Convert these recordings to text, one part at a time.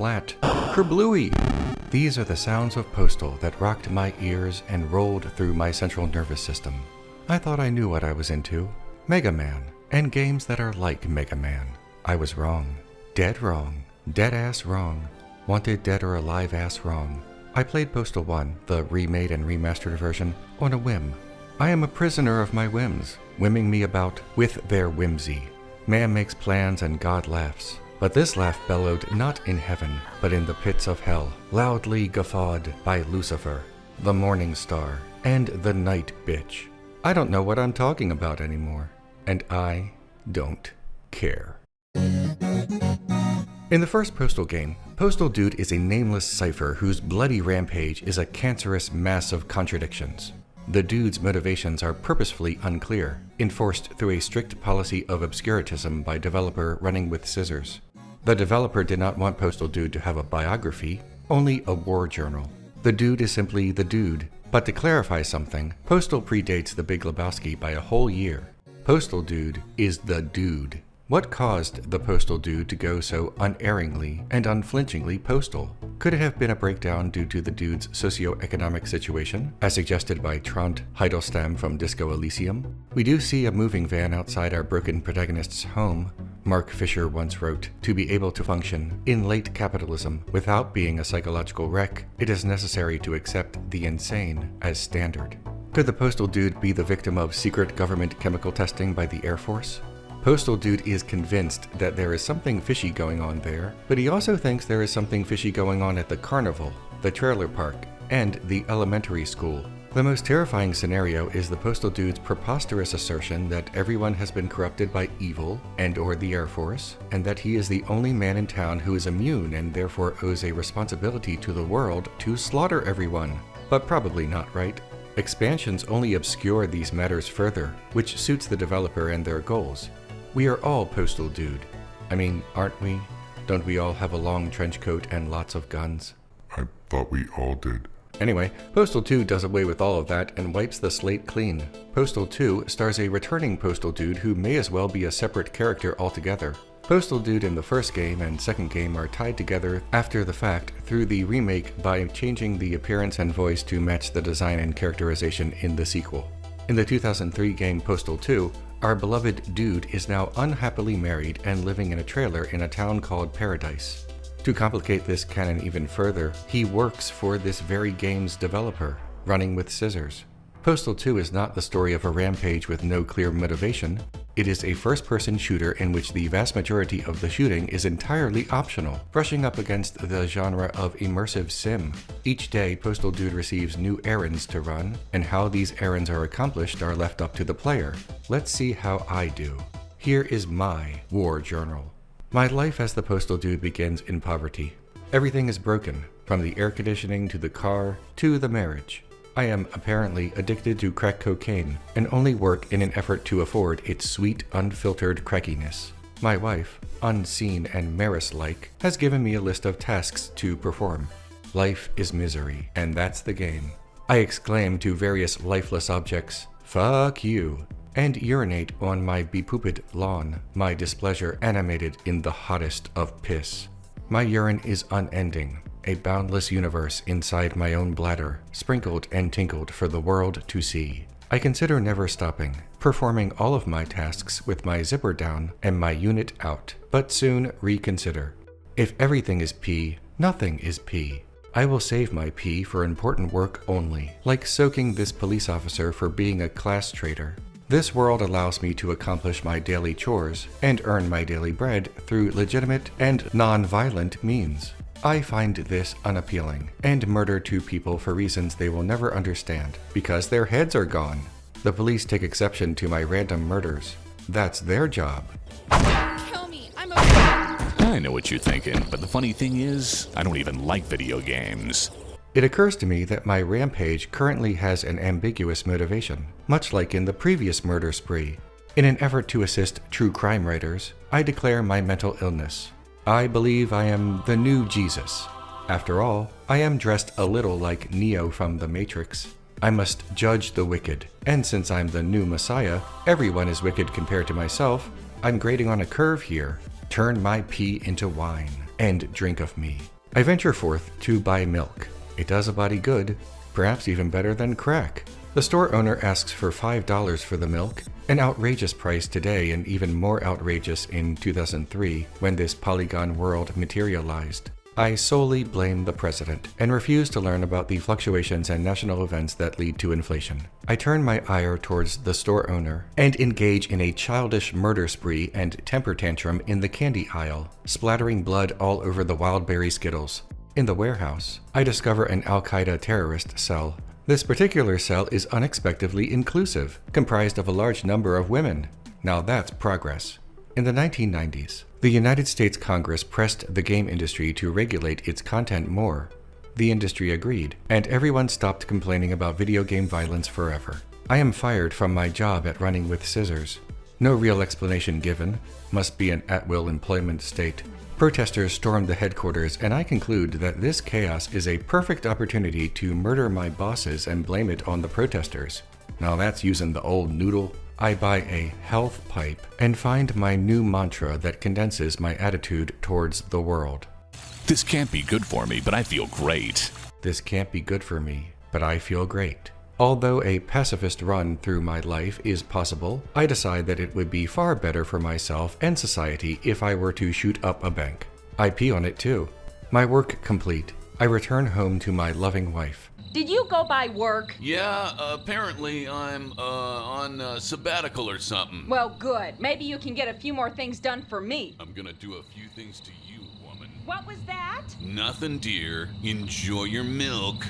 flat. Kerblooey! These are the sounds of Postal that rocked my ears and rolled through my central nervous system. I thought I knew what I was into. Mega Man, and games that are like Mega Man. I was wrong. Dead wrong. Dead-ass wrong. Wanted dead or alive-ass wrong. I played Postal 1, the remade and remastered version, on a whim. I am a prisoner of my whims, whimming me about with their whimsy. Man makes plans and God laughs. But this laugh bellowed not in heaven, but in the pits of hell, loudly guffawed by Lucifer, the morning star, and the night bitch. I don't know what I'm talking about anymore, and I don't care. In the first Postal game, Postal Dude is a nameless cipher whose bloody rampage is a cancerous mass of contradictions. The Dude's motivations are purposefully unclear, enforced through a strict policy of obscurantism by developer Running with Scissors. The developer did not want Postal Dude to have a biography, only a war journal. The Dude is simply the Dude, but to clarify something, Postal predates the Big Lebowski by a whole year. Postal Dude is the Dude. What caused the Postal Dude to go so unerringly and unflinchingly postal? Could it have been a breakdown due to the Dude's socio-economic situation, as suggested by Trant Heidelstein from Disco Elysium? We do see a moving van outside our broken protagonist's home. Mark Fisher once wrote, "To be able to function in late capitalism without being a psychological wreck, it is necessary to accept the insane as standard." Could the Postal Dude be the victim of secret government chemical testing by the Air Force? Postal Dude is convinced that there is something fishy going on there, but he also thinks there is something fishy going on at the carnival, the trailer park, and the elementary school. The most terrifying scenario is the Postal Dude's preposterous assertion that everyone has been corrupted by evil and/or the Air Force, and that he is the only man in town who is immune and therefore owes a responsibility to the world to slaughter everyone. But probably not right. Expansions only obscure these matters further, which suits the developer and their goals. We are all Postal Dude. I mean, aren't we? Don't we all have a long trench coat and lots of guns? I thought we all did. Anyway, Postal 2 does away with all of that and wipes the slate clean. Postal 2 stars a returning Postal Dude who may as well be a separate character altogether. Postal Dude in the first game and second game are tied together after the fact through the remake by changing the appearance and voice to match the design and characterization in the sequel. In the 2003 game Postal 2, our beloved Dude is now unhappily married and living in a trailer in a town called Paradise. To complicate this canon even further, he works for this very game's developer, Running with Scissors. Postal 2 is not the story of a rampage with no clear motivation. It is a first-person shooter in which the vast majority of the shooting is entirely optional, brushing up against the genre of immersive sim. Each day, Postal Dude receives new errands to run, and how these errands are accomplished are left up to the player. Let's see how I do. Here is my war journal. My life as the Postal Dude begins in poverty. Everything is broken, from the air conditioning to the car to the marriage. I am apparently addicted to crack cocaine and only work in an effort to afford its sweet, unfiltered crackiness. My wife, unseen and Maris-like, has given me a list of tasks to perform. Life is misery, and that's the game. I exclaim to various lifeless objects, "Fuck you," and urinate on my bepooped lawn, my displeasure animated in the hottest of piss. My urine is unending. A boundless universe inside my own bladder, sprinkled and tinkled for the world to see. I consider never stopping, performing all of my tasks with my zipper down and my unit out, but soon reconsider. If everything is pee, nothing is pee. I will save my pee for important work only, like soaking this police officer for being a class traitor. This world allows me to accomplish my daily chores and earn my daily bread through legitimate and non-violent means. I find this unappealing, and murder two people for reasons they will never understand, because their heads are gone. The police take exception to my random murders. That's their job. Kill me, I'm a... I know what you're thinking, but the funny thing is, I don't even like video games. It occurs to me that my rampage currently has an ambiguous motivation, much like in the previous murder spree. In an effort to assist true crime writers, I declare my mental illness. I believe I am the new Jesus. After all, I am dressed a little like Neo from The Matrix. I must judge the wicked, and since I'm the new Messiah, everyone is wicked compared to myself. I'm grading on a curve here. Turn my pee into wine, and drink of me. I venture forth to buy milk. It does a body good, perhaps even better than crack. The store owner asks for $5 for the milk, an outrageous price today and even more outrageous in 2003 when this polygon world materialized. I solely blame the president and refuse to learn about the fluctuations and national events that lead to inflation. I turn my ire towards the store owner and engage in a childish murder spree and temper tantrum in the candy aisle, splattering blood all over the Wildberry Skittles. In the warehouse, I discover an Al-Qaeda terrorist cell. This particular cell is unexpectedly inclusive, comprised of a large number of women. Now that's progress. In the 1990s, the United States Congress pressed the game industry to regulate its content more. The industry agreed, and everyone stopped complaining about video game violence forever. I am fired from my job at Running with Scissors. No real explanation given. Must be an at-will employment state. Protesters stormed the headquarters, and I conclude that this chaos is a perfect opportunity to murder my bosses and blame it on the protesters. Now that's using the old noodle. I buy a health pipe and find my new mantra that condenses my attitude towards the world. This can't be good for me, but I feel great. This can't be good for me, but I feel great. Although a pacifist run through my life is possible, I decide that it would be far better for myself and society if I were to shoot up a bank. I pee on it too. My work complete, I return home to my loving wife. Did you go by work? Yeah, apparently I'm on sabbatical or something. Well, good. Maybe you can get a few more things done for me. I'm gonna do a few things to you, woman. What was that? Nothing, dear. Enjoy your milk.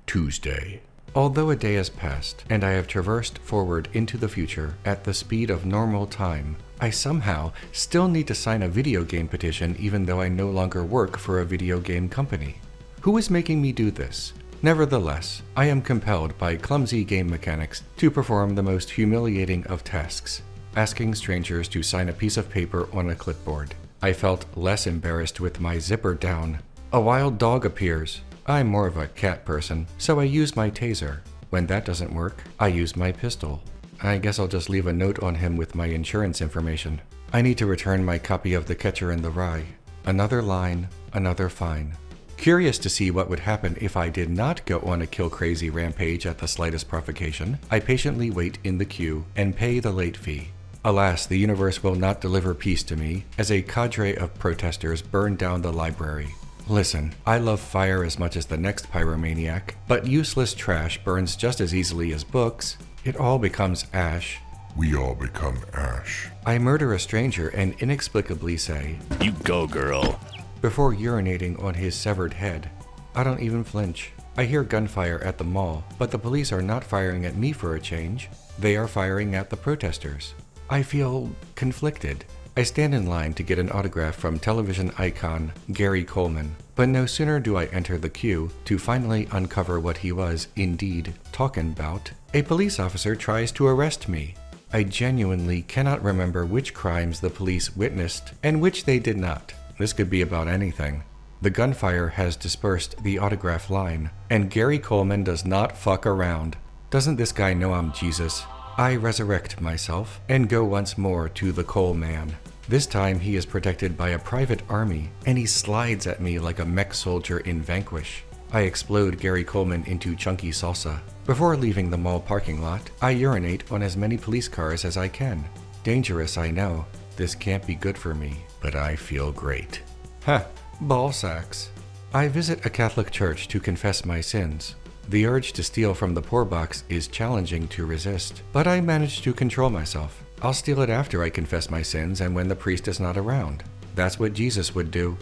Tuesday. Although a day has passed, and I have traversed forward into the future at the speed of normal time, I somehow still need to sign a video game petition even though I no longer work for a video game company. Who is making me do this? Nevertheless, I am compelled by clumsy game mechanics to perform the most humiliating of tasks, asking strangers to sign a piece of paper on a clipboard. I felt less embarrassed with my zipper down. A wild dog appears. I'm more of a cat person, so I use my taser. When that doesn't work, I use my pistol. I guess I'll just leave a note on him with my insurance information. I need to return my copy of The Catcher in the Rye. Another line, another fine. Curious to see what would happen if I did not go on a kill-crazy rampage at the slightest provocation, I patiently wait in the queue and pay the late fee. Alas, the universe will not deliver peace to me as a cadre of protesters burn down the library. Listen, I love fire as much as the next pyromaniac, but useless trash burns just as easily as books. It all becomes ash. We all become ash. I murder a stranger and inexplicably say, You go, girl. before urinating on his severed head. I don't even flinch. I hear gunfire at the mall, but the police are not firing at me for a change. They are firing at the protesters. I feel conflicted. I stand in line to get an autograph from television icon Gary Coleman, but no sooner do I enter the queue to finally uncover what he was indeed talking about, a police officer tries to arrest me. I genuinely cannot remember which crimes the police witnessed and which they did not. This could be about anything. The gunfire has dispersed the autograph line, and Gary Coleman does not fuck around. Doesn't this guy know I'm Jesus? I resurrect myself and go once more to the Coal Man. This time he is protected by a private army, and he slides at me like a mech soldier in Vanquish. I explode Gary Coleman into chunky salsa. Before leaving the mall parking lot, I urinate on as many police cars as I can. Dangerous, I know. This can't be good for me, but I feel great. Ha! Ball sacks. I visit a Catholic church to confess my sins. The urge to steal from the poor box is challenging to resist, but I manage to control myself. I'll steal it after I confess my sins and when the priest is not around. That's what Jesus would do.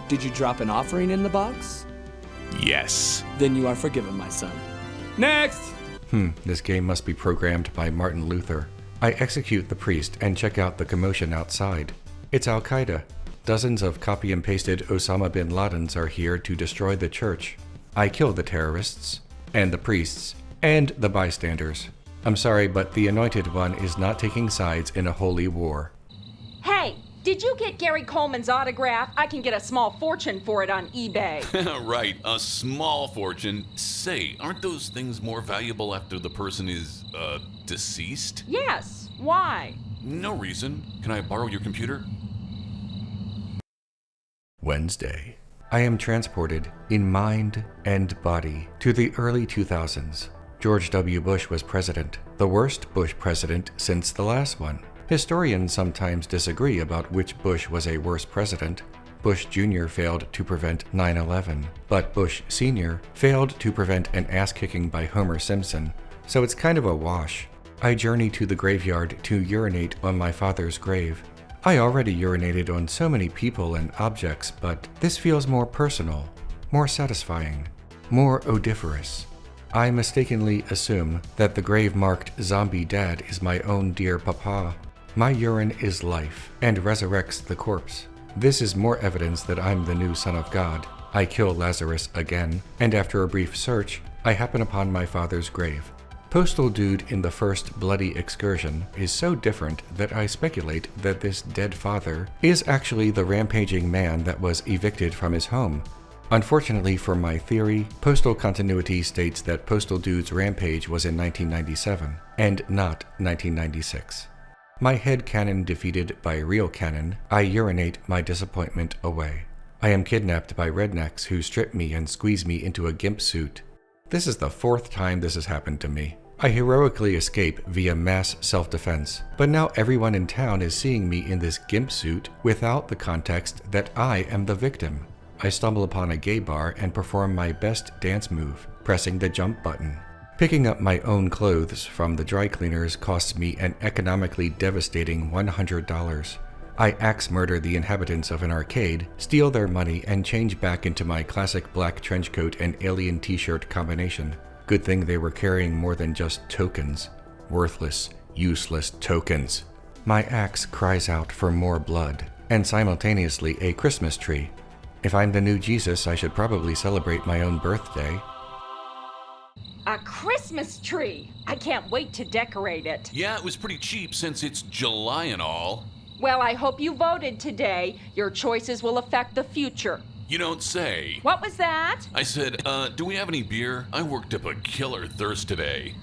Did you drop an offering in the box? Yes. Then you are forgiven, my son. Next! This game must be programmed by Martin Luther. I execute the priest and check out the commotion outside. It's Al-Qaeda. Dozens of copy and pasted Osama bin Ladens are here to destroy the church. I kill the terrorists, and the priests, and the bystanders. I'm sorry, but the Anointed One is not taking sides in a holy war. Hey, did you get Gary Coleman's autograph? I can get a small fortune for it on eBay. Right, a small fortune. Say, aren't those things more valuable after the person is, deceased? Yes, why? No reason. Can I borrow your computer? Wednesday. I am transported in mind and body to the early 2000s. George W. Bush was president, the worst Bush president since the last one. Historians sometimes disagree about which Bush was a worse president. Bush Jr. failed to prevent 9/11, but Bush Sr. failed to prevent an ass-kicking by Homer Simpson, so it's kind of a wash. I journey to the graveyard to urinate on my father's grave. I already urinated on so many people and objects, but this feels more personal, more satisfying, more odoriferous. I mistakenly assume that the grave marked zombie dad is my own dear papa. My urine is life and resurrects the corpse. This is more evidence that I'm the new son of God. I kill Lazarus again, and after a brief search, I happen upon my father's grave. Postal Dude in the first bloody excursion is so different that I speculate that this dead father is actually the rampaging man that was evicted from his home. Unfortunately for my theory, postal continuity states that Postal Dude's rampage was in 1997 and not 1996. My head canon defeated by real canon, I urinate my disappointment away. I am kidnapped by rednecks who strip me and squeeze me into a gimp suit. This is the fourth time this has happened to me. I heroically escape via mass self-defense, but now everyone in town is seeing me in this gimp suit without the context that I am the victim. I stumble upon a gay bar and perform my best dance move, pressing the jump button. Picking up my own clothes from the dry cleaners costs me an economically devastating $100. I axe murder the inhabitants of an arcade, steal their money, and change back into my classic black trench coat and alien t-shirt combination. Good thing they were carrying more than just tokens. Worthless, useless tokens. My axe cries out for more blood, and simultaneously a Christmas tree. If I'm the new Jesus, I should probably celebrate my own birthday. A Christmas tree! I can't wait to decorate it. Yeah, it was pretty cheap since it's July and all. Well, I hope you voted today. Your choices will affect the future. You don't say. What was that? I said, do we have any beer? I worked up a killer thirst today.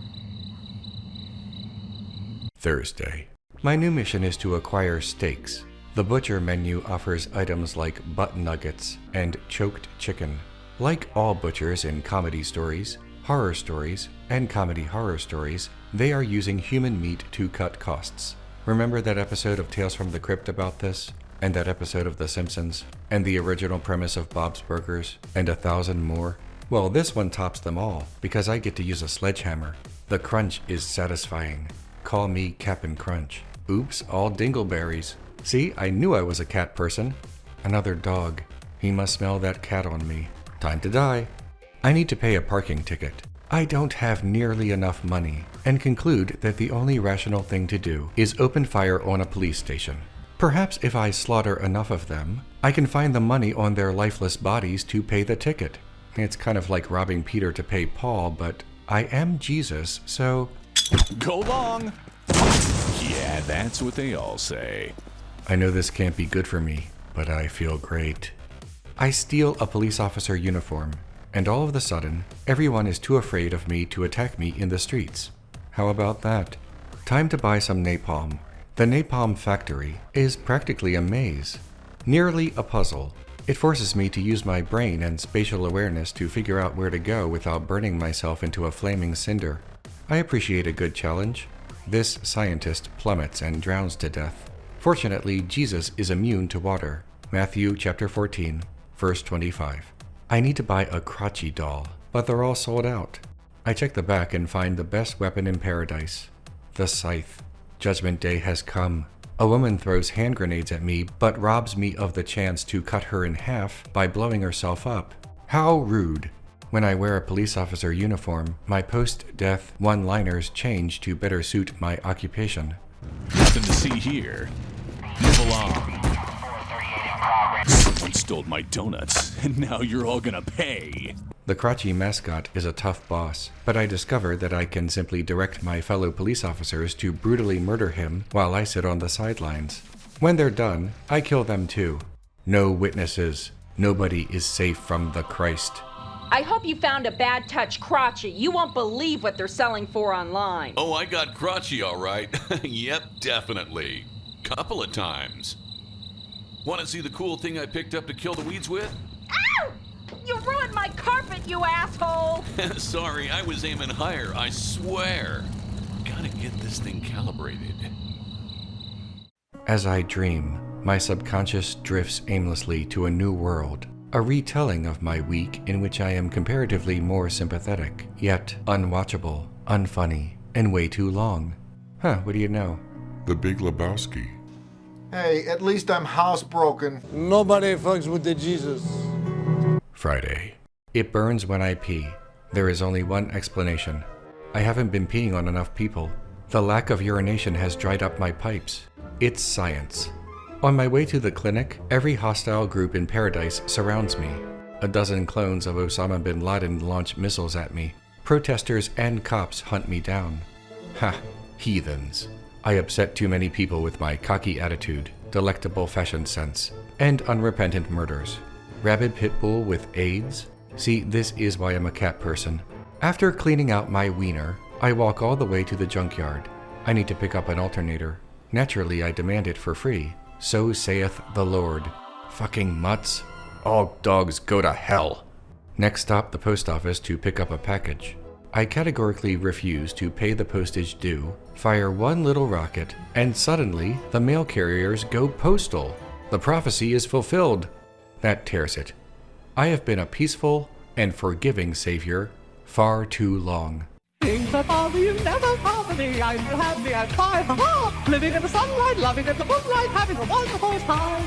Thursday. My new mission is to acquire steaks. The butcher menu offers items like butt nuggets and choked chicken. Like all butchers in comedy stories, horror stories, and comedy horror stories, they are using human meat to cut costs. Remember that episode of Tales from the Crypt about this? And that episode of The Simpsons? And the original premise of Bob's Burgers? And 1,000 more? Well, this one tops them all, because I get to use a sledgehammer. The crunch is satisfying. Call me Cap'n Crunch. Oops, all dingleberries. See, I knew I was a cat person. Another dog. He must smell that cat on me. Time to die. I need to pay a parking ticket. I don't have nearly enough money, and conclude that the only rational thing to do is open fire on a police station. Perhaps if I slaughter enough of them, I can find the money on their lifeless bodies to pay the ticket. It's kind of like robbing Peter to pay Paul, but I am Jesus, so... Go long! Yeah, that's what they all say. I know this can't be good for me, but I feel great. I steal a police officer uniform, and all of a sudden, everyone is too afraid of me to attack me in the streets. How about that? Time to buy some napalm. The napalm factory is practically a maze, nearly a puzzle. It forces me to use my brain and spatial awareness to figure out where to go without burning myself into a flaming cinder. I appreciate a good challenge. This scientist plummets and drowns to death. Fortunately, Jesus is immune to water. Matthew chapter 14, verse 25. I need to buy a crotchy doll, but they're all sold out. I check the back and find the best weapon in paradise, the scythe. Judgment Day has come. A woman throws hand grenades at me, but robs me of the chance to cut her in half by blowing herself up. How rude. When I wear a police officer uniform, my post-death one-liners change to better suit my occupation. Nothing to see here. Move along. Someone stole my donuts, and now you're all gonna pay. The crotchy mascot is a tough boss, but I discover that I can simply direct my fellow police officers to brutally murder him while I sit on the sidelines. When they're done, I kill them too. No witnesses. Nobody is safe from the Christ. I hope you found a bad touch crotchy. You won't believe what they're selling for online. Oh, I got crotchy all right. Yep, definitely. Couple of times. Want to see the cool thing I picked up to kill the weeds with? Ow! You ruined my carpet, you asshole! Sorry, I was aiming higher, I swear. Gotta get this thing calibrated. As I dream, my subconscious drifts aimlessly to a new world, a retelling of my week in which I am comparatively more sympathetic, yet unwatchable, unfunny, and way too long. Huh, what do you know? The Big Lebowski. Hey, at least I'm housebroken. Nobody fucks with the Jesus. Friday. It burns when I pee. There is only one explanation. I haven't been peeing on enough people. The lack of urination has dried up my pipes. It's science. On my way to the clinic, every hostile group in paradise surrounds me. A dozen clones of Osama bin Laden launch missiles at me. Protesters and cops hunt me down. Ha, heathens. I upset too many people with my cocky attitude, delectable fashion sense, and unrepentant murders. Rabid pit bull with AIDS? See, this is why I'm a cat person. After cleaning out my wiener, I walk all the way to the junkyard. I need to pick up an alternator. Naturally, I demand it for free. So saith the Lord. Fucking mutts. All dogs go to hell. Next stop, the post office to pick up a package. I categorically refuse to pay the postage due, fire one little rocket, and suddenly the mail carriers go postal. The prophecy is fulfilled. That tears it. I have been a peaceful and forgiving savior far too long. Things that bother you never bother me. I'm happy and fine. Ha-ha! Living in the sunlight, loving in the moonlight, having a wonderful time.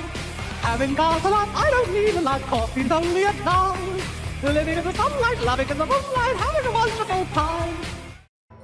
Having got a lot, I don't need a lot. Coffee's only a $1. Living in the sunlight, loving in the moonlight, having a wonderful time.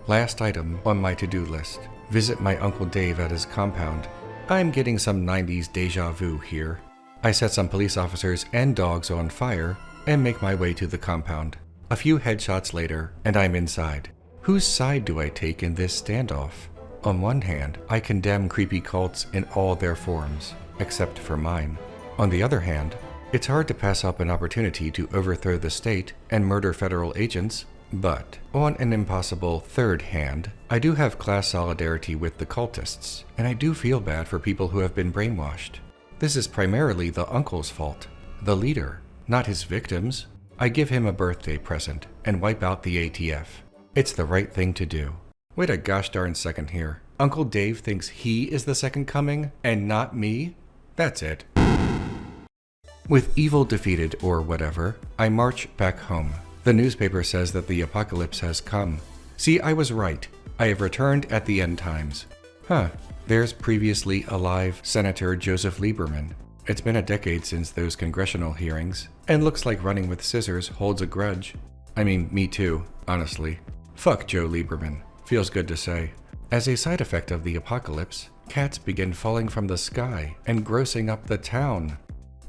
Last item on my to-do list. Visit my Uncle Dave at his compound. I'm getting some 90s deja vu here. I set some police officers and dogs on fire and make my way to the compound. A few headshots later, and I'm inside. Whose side do I take in this standoff? On one hand, I condemn creepy cults in all their forms, except for mine. On the other hand, it's hard to pass up an opportunity to overthrow the state and murder federal agents, but on an impossible third hand, I do have class solidarity with the cultists, and I do feel bad for people who have been brainwashed. This is primarily the uncle's fault, the leader, not his victims. I give him a birthday present and wipe out the ATF. It's the right thing to do. Wait a gosh darn second here. Uncle Dave thinks he is the second coming and not me? That's it. With evil defeated or whatever, I march back home. The newspaper says that the apocalypse has come. See, I was right. I have returned at the end times. Huh. There's previously alive Senator Joseph Lieberman. It's been a decade since those congressional hearings, and looks like running with scissors holds a grudge. I mean, me too, honestly. Fuck Joe Lieberman. Feels good to say. As a side effect of the apocalypse, cats begin falling from the sky and grossing up the town.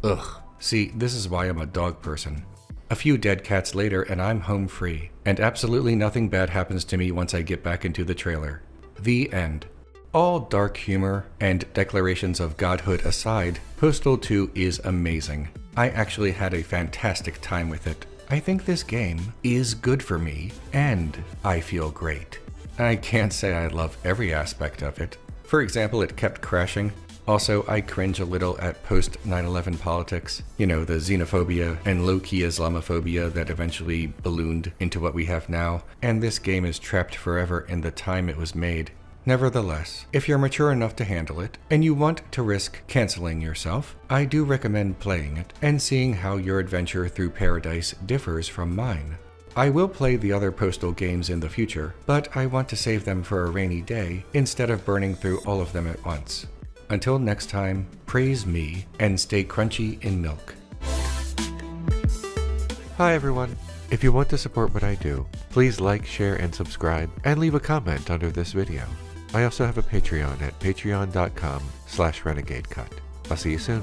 Ugh. See, this is why I'm a dog person. A few dead cats later and I'm home free, and absolutely nothing bad happens to me once I get back into the trailer. The end. All dark humor and declarations of godhood aside, Postal 2 is amazing. I actually had a fantastic time with it. I think this game is good for me, and I feel great. I can't say I love every aspect of it. For example, it kept crashing. Also, I cringe a little at post-9/11 politics. You know, the xenophobia and low-key Islamophobia that eventually ballooned into what we have now, and this game is trapped forever in the time it was made. Nevertheless, if you're mature enough to handle it, and you want to risk canceling yourself, I do recommend playing it and seeing how your adventure through paradise differs from mine. I will play the other Postal games in the future, but I want to save them for a rainy day instead of burning through all of them at once. Until next time, praise me and stay crunchy in milk. Hi everyone. If you want to support what I do, please like, share, and subscribe, and leave a comment under this video. I also have a Patreon at patreon.com/renegadecut. I'll see you soon.